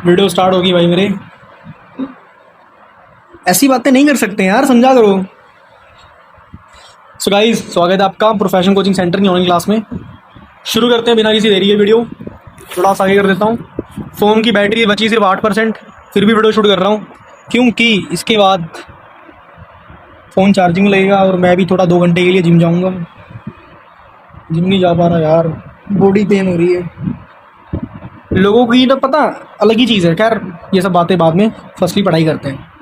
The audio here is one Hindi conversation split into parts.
वीडियो स्टार्ट होगी भाई मेरे। ऐसी बातें नहीं कर सकते यार, समझा करो। सो गाइस, स्वागत है आपका प्रोफेशनल कोचिंग सेंटर की ऑनलाइन क्लास में। शुरू करते हैं बिना किसी देरी के वीडियो। थोड़ा सा आगे कर देता हूँ। फ़ोन की बैटरी बची सिर्फ 8%, फिर भी वीडियो शूट कर रहा हूँ क्योंकि इसके बाद फ़ोन चार्जिंग में लगेगा और मैं भी थोड़ा 2 घंटे के लिए जिम जाऊँगा। जिम नहीं जा पा रहा यार, बॉडी पेन हो रही है। लोगों की तो पता अलग ही चीज़ है। खैर ये सब बातें बाद में, फर्स्टली पढ़ाई करते हैं।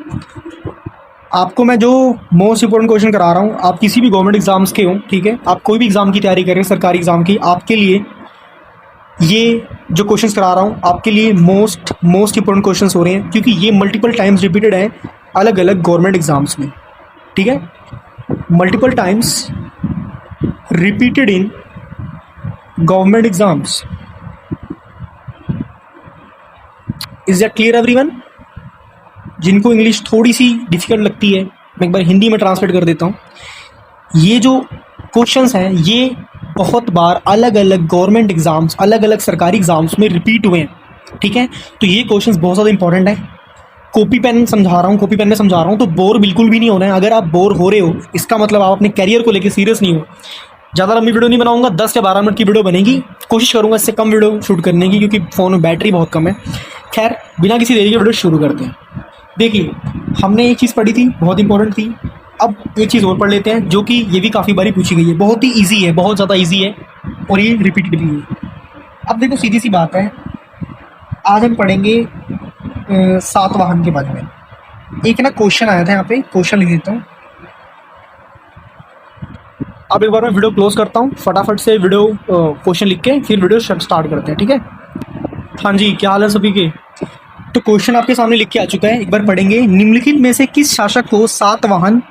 आपको मैं जो मोस्ट इंपॉर्टेंट क्वेश्चन करा रहा हूँ, आप किसी भी गवर्नमेंट एग्जाम्स के हों, ठीक है, आप कोई भी एग्ज़ाम की तैयारी करें, सरकारी एग्ज़ाम की, आपके लिए ये जो क्वेश्चंस करा रहा हूँ आपके लिए मोस्ट इंपॉर्टेंट क्वेश्चंस हो रहे हैं क्योंकि ये मल्टीपल टाइम्स रिपीटेड हैं अलग अलग गवर्नमेंट एग्जाम्स में। ठीक है, multiple times repeated in government exams. Is that clear everyone? जिनको इंग्लिश थोड़ी सी डिफिकल्ट लगती है, मैं एक बार हिंदी में ट्रांसलेट कर देता हूँ। ये जो क्वेश्चंस हैं ये बहुत बार अलग अलग गवर्नमेंट एग्जाम्स, अलग अलग सरकारी एग्जाम्स में रिपीट हुए हैं। ठीक है, तो ये क्वेश्चंस बहुत ज़्यादा इंपॉर्टेंट है। कॉपी पेन समझा रहा हूँ, कॉपी पेन में समझा रहा हूँ, तो बोर बिल्कुल भी नहीं होना है। अगर आप बोर हो रहे हो इसका मतलब आप अपने कैरियर को लेकर सीरियस नहीं हो। ज़्यादा लंबी वीडियो नहीं बनाऊंगा, 10 या 12 मिनट की वीडियो बनेगी। कोशिश करूँगा इससे कम वीडियो शूट करने की क्योंकि फ़ोन में बैटरी बहुत कम है। खैर बिना किसी देरी के वीडियो शुरू करते हैं। देखिए, हमने एक चीज़ पढ़ी थी, बहुत इंपॉर्टेंट थी। अब एक चीज़ और पढ़ लेते हैं जो कि ये भी काफ़ी बारी पूछी गई है, बहुत ही ईजी है, बहुत ज़्यादा ईजी है और ये रिपीटेड भी है। अब देखो सीधी सी बात है, आज हम पढ़ेंगे सातवाहन के बारे में। एक ना क्वेश्चन आया था, यहाँ पे क्वेश्चन लिख देता हूँ। अब एक बार मैं वीडियो क्लोज करता हूँ, फटाफट से वीडियो क्वेश्चन लिख के फिर वीडियो स्टार्ट करते हैं। ठीक है, हाँ जी, क्या हाल है सभी के? तो क्वेश्चन आपके सामने लिख के आ चुका है, एक बार पढ़ेंगे। निम्नलिखित में से किस शासक को सातवाहन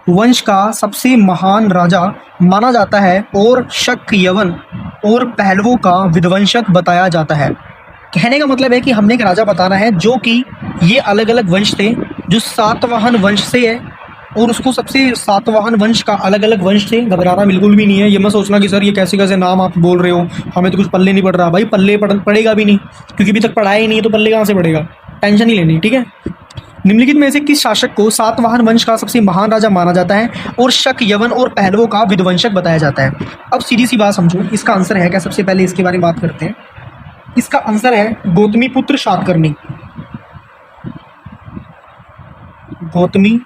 वंश का सबसे महान राजा माना जाता है और शक, यवन और पहलवों का विध्वंसक बताया जाता है? कहने का मतलब है कि हमने एक राजा बताना है जो कि ये अलग अलग वंश थे, जो सातवाहन वंश से है और उसको सबसे, सातवाहन वंश का अलग अलग वंश थे। घबराना बिल्कुल भी नहीं है। ये मत सोचना कि सर ये कैसे कैसे नाम आप बोल रहे हो, हमें तो कुछ पल्ले नहीं पड़ रहा। भाई पल्ले पड़ेगा भी नहीं क्योंकि अभी तक पढ़ाया ही नहीं है, तो पल्ले कहाँ से पड़ेगा? टेंशन नहीं लेनी। ठीक है, निम्नलिखित में से किस शासक को सातवाहन वंश का सबसे महान राजा माना जाता है और शक, यवन और पहलवों का विध्वंसक बताया जाता है? अब सीधी सी बात समझो, इसका आंसर है क्या? सबसे पहले इसके बारे में बात करते हैं। इसका आंसर है गौतमीपुत्र शातकर्णी। गौतमी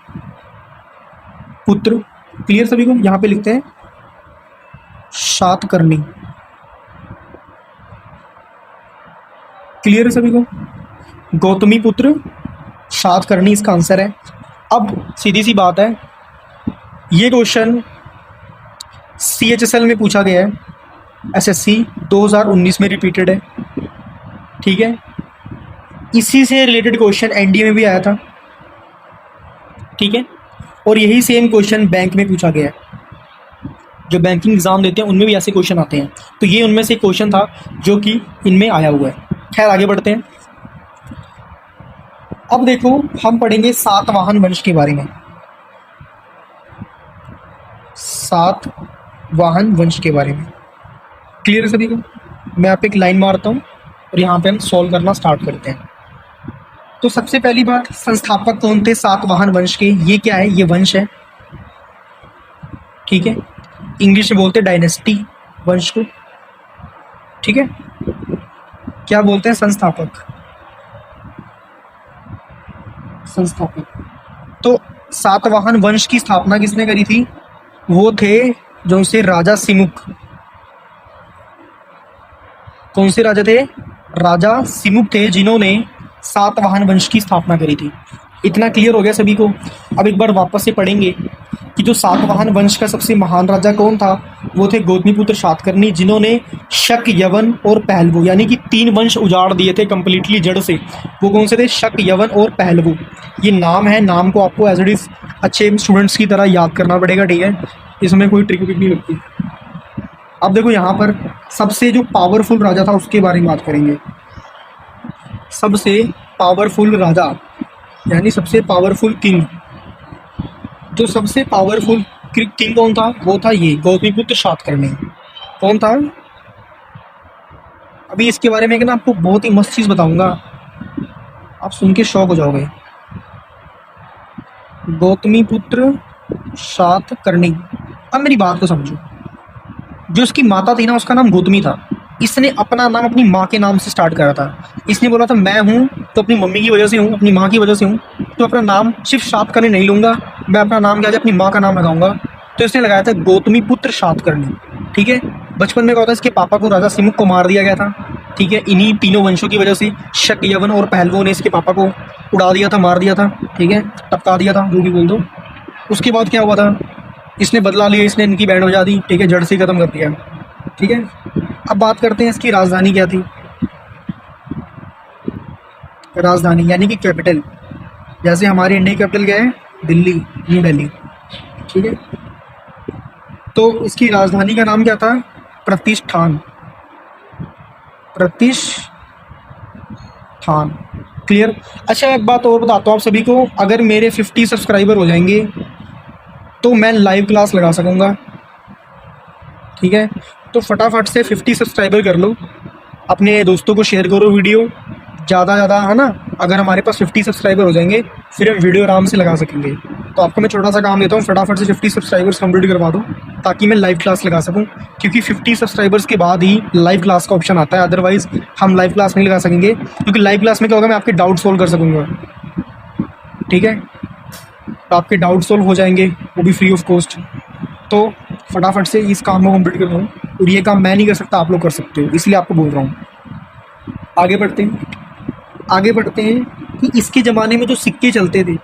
पुत्र, क्लियर सभी को? यहाँ पे लिखते हैं शातकर्णी। क्लियर है सभी को? गौतमी पुत्र शातकर्णी इसका आंसर है। अब सीधी सी बात है, ये क्वेश्चन CHSL में पूछा गया है, SSC 2019 में रिपीटेड है। ठीक है, इसी से रिलेटेड क्वेश्चन NDA में भी आया था। ठीक है, और यही सेम क्वेश्चन बैंक में पूछा गया है। जो बैंकिंग एग्जाम देते हैं उनमें भी ऐसे क्वेश्चन आते हैं, तो ये उनमें से एक क्वेश्चन था जो कि इनमें आया हुआ है। खैर आगे बढ़ते हैं। अब देखो, हम पढ़ेंगे सातवाहन वंश के बारे में। सातवाहन वंश के बारे में क्लियर है सभी को? मैं आप एक लाइन मारता हूँ और यहाँ पे हम सॉल्व करना स्टार्ट करते हैं। तो सबसे पहली बात, संस्थापक कौन थे सातवाहन वंश के? ये क्या है? ये वंश है। ठीक है, इंग्लिश में बोलते हैं डायनेस्टी वंश को। ठीक है, क्या बोलते हैं? संस्थापक। संस्थापक। तो सातवाहन वंश की स्थापना किसने करी थी? वो थे जो से राजा सिमुक। कौन से राजा थे? राजा सिमुक थे जिन्होंने सातवाहन वंश की स्थापना करी थी। इतना क्लियर हो गया सभी को? अब एक बार वापस से पढ़ेंगे कि जो सातवाहन वंश का सबसे महान राजा कौन था? वो थे गौतमीपुत्र शातकर्णी, जिन्होंने शक, यवन और पहलवों यानी कि 3 वंश उजाड़ दिए थे कंप्लीटली जड़ से। वो कौन से थे? शक, यवन और पहलवों। ये नाम है, नाम को आपको एज इट इज अच्छे स्टूडेंट्स की तरह याद करना पड़ेगा। ठीक है, इसमें कोई ट्रिक विक नहीं लगती। अब देखो, यहाँ पर सबसे जो पावरफुल राजा था उसके बारे में बात करेंगे। सबसे पावरफुल राजा यानी सबसे पावरफुल किंग। जो सबसे पावरफुल किंग कौन था? वो था ये गौतमीपुत्र शातकर्णी। कौन था? अभी इसके बारे में कि ना आपको बहुत ही मस्त चीज़ बताऊंगा, आप सुन के शौक हो जाओगे। गौतमी पुत्र सातकर्णी। अब मेरी बात को समझो, जो उसकी माता थी ना उसका नाम गौतमी था। इसने अपना नाम अपनी माँ के नाम से स्टार्ट करा था। इसने बोला था मैं हूँ तो अपनी मम्मी की वजह से हूँ, अपनी माँ की वजह से हूँ, तो अपना नाम सिर्फ सातकर्णी नहीं लूँगा, मैं अपना नाम क्या है अपनी माँ का नाम लगाऊंगा। तो इसने लगाया था गौतमी पुत्र सातकर्णी। ठीक है। बचपन में क्या होता है, इसके पापा को राजा सिमुक को मार दिया गया था। ठीक है। इन्हीं तीनों वंशों की वजह से शक, यवन और पहलवों ने इसके पापा को उड़ा दिया था, मार दिया था। ठीक है, टपका दिया था, जो भी बोल दो। उसके बाद क्या हुआ था, इसने बदला लिया, इसने इनकी बैंड बजा दी। ठीक है, जड़ से ही खत्म कर दिया। ठीक है। अब बात करते हैं इसकी राजधानी क्या थी। राजधानी यानी कि कैपिटल, जैसे हमारी इंडिया कैपिटल क्या है, दिल्ली, न्यू दिल्ली। ठीक है। तो इसकी राजधानी का नाम क्या था, प्रतिष्ठान। प्रतिष्ठान। क्लियर। अच्छा एक बात और बताता हूँ आप सभी को, अगर मेरे 50 सब्सक्राइबर हो जाएंगे तो मैं लाइव क्लास लगा सकूँगा। ठीक है। तो फटाफट से 50 सब्सक्राइबर कर लो, अपने दोस्तों को शेयर करो वीडियो ज़्यादा है ना। अगर हमारे पास 50 सब्सक्राइबर हो जाएंगे फिर हम वीडियो आराम से लगा सकेंगे। तो आपको मैं छोटा सा काम देता हूँ, फटाफट से 50 सब्सक्राइबर्स कंप्लीट करवा दो ताकि मैं लाइव क्लास लगा सकूँ, क्योंकि 50 सब्सक्राइबर्स के बाद ही लाइव क्लास का ऑप्शन आता है, अदरवाइज़ हम लाइव क्लास नहीं लगा सकेंगे। क्योंकि लाइव क्लास में क्या होगा, मैं आपके डाउट सोल्व कर सकूँगा। ठीक है। तो आपके डाउट सोल्व हो जाएंगे, वो भी फ्री ऑफ कॉस्ट। तो फटाफट से इस काम को कंप्लीट कर लो, और ये काम मैं नहीं कर सकता, आप लोग कर सकते हो, इसलिए आपको बोल रहा हूँ। आगे बढ़ते हैं कि इसके ज़माने में जो सिक्के चलते थे,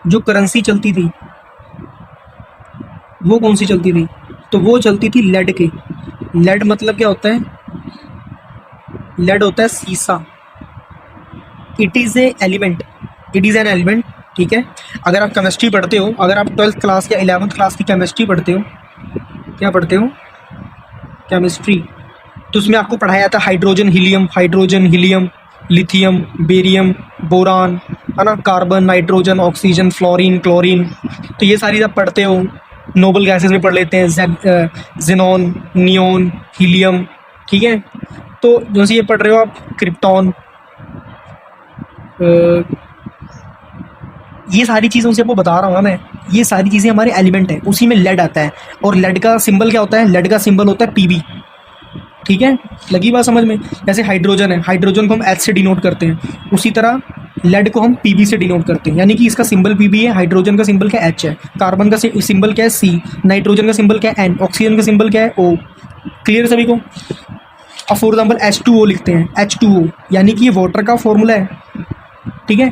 जो करेंसी चलती थी, वो कौन सी चलती थी, तो वो चलती थी लेड के। लेड मतलब क्या होता है, लेड होता है सीसा। It is an element. ठीक है। अगर आप केमिस्ट्री पढ़ते हो, अगर आप 12th क्लास या 11th क्लास की केमिस्ट्री पढ़ते हो, क्या पढ़ते हो, केमिस्ट्री, तो उसमें आपको पढ़ाया जाता है hydrogen helium, lithium, barium, boron, है ना, carbon, nitrogen, oxygen, fluorine, chlorine. तो ये सारी आप पढ़ते हो। नोबल गैसेस में पढ़ लेते हैं, जेनॉन, नियोन, हीलियम। ठीक है। तो जो सी ये पढ़ रहे हो आप, क्रिप्टॉन, ये सारी चीज़ों से आपको बता रहा हूँ ना मैं, ये सारी चीज़ें हमारे एलिमेंट है, उसी में लेड आता है। और लेड का सिंबल क्या होता है, लेड का सिंबल होता है पीबी। ठीक है, लगी बात समझ में। जैसे हाइड्रोजन है, हाइड्रोजन को हम एच से डिनोट करते हैं, उसी तरह लेड को हम पीबी से डिनोट करते हैं, यानी कि इसका सिंबल पीबी है, हाइड्रोजन का सिंबल क्या एच है, कार्बन का सिंबल क्या है सी, नाइट्रोजन का सिंबल क्या है एन, ऑक्सीजन का सिंबल क्या है ओ। क्लियर सभी को। अब फॉर एग्जाम्पल H2O लिखते हैं, H2O यानी कि ये वाटर का फॉर्मूला है। ठीक है,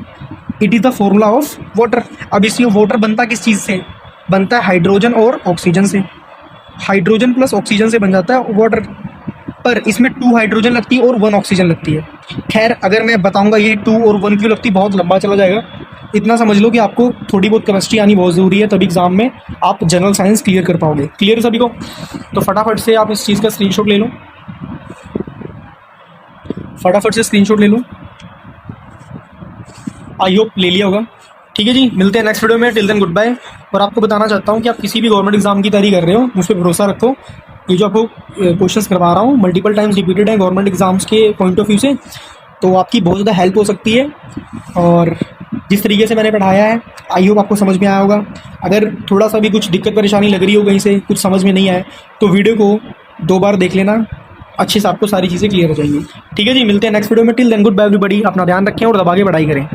it is the formula of water. अब इसमें वाटर बनता किस चीज़ से, बनता है हाइड्रोजन और ऑक्सीजन से, हाइड्रोजन प्लस ऑक्सीजन से बन जाता है वाटर। पर इसमें 2 हाइड्रोजन लगती है और 1 ऑक्सीजन लगती है। खैर अगर मैं बताऊंगा ये 2 और 1 क्यों लगती है, बहुत लंबा चला जाएगा। इतना समझ लो कि आपको थोड़ी बहुत केमिस्ट्री आनी बहुत ज़रूरी है, तभी एग्जाम में आप जनरल साइंस क्लियर कर पाओगे। क्लियर सभी को। तो फटाफट से आप इस चीज़ का स्क्रीनशॉट ले लो, फटाफट से स्क्रीनशॉट ले लो। आई होप ले लिया होगा। ठीक है जी, मिलते हैं नेक्स्ट वीडियो में। Till then good bye. और आपको बताना चाहता हूँ कि आप किसी भी गवर्नमेंट एग्जाम की तैयारी कर रहे हो, मुझ पर भरोसा रखो। ये जो आपको क्वेश्चंस करवा रहा हूँ मल्टीपल टाइम्स रिपीटेड है गवर्नमेंट एग्जाम्स के पॉइंट ऑफ व्यू से, तो आपकी बहुत ज़्यादा हेल्प हो सकती है। और जिस तरीके से मैंने पढ़ाया है आई होप आपको समझ में आया होगा। अगर थोड़ा सा भी कुछ दिक्कत परेशानी लग रही हो, कहीं से कुछ समझ में नहीं आए, तो वीडियो को 2 बार देख लेना, अच्छे से आपको सारी चीज़ें क्लियर हो जाएंगी। ठीक है जी, मिलते हैं नेक्स्ट वीडियो में। Till then good bye everybody. अपना ध्यान रखें और दबा के पढ़ाई करें।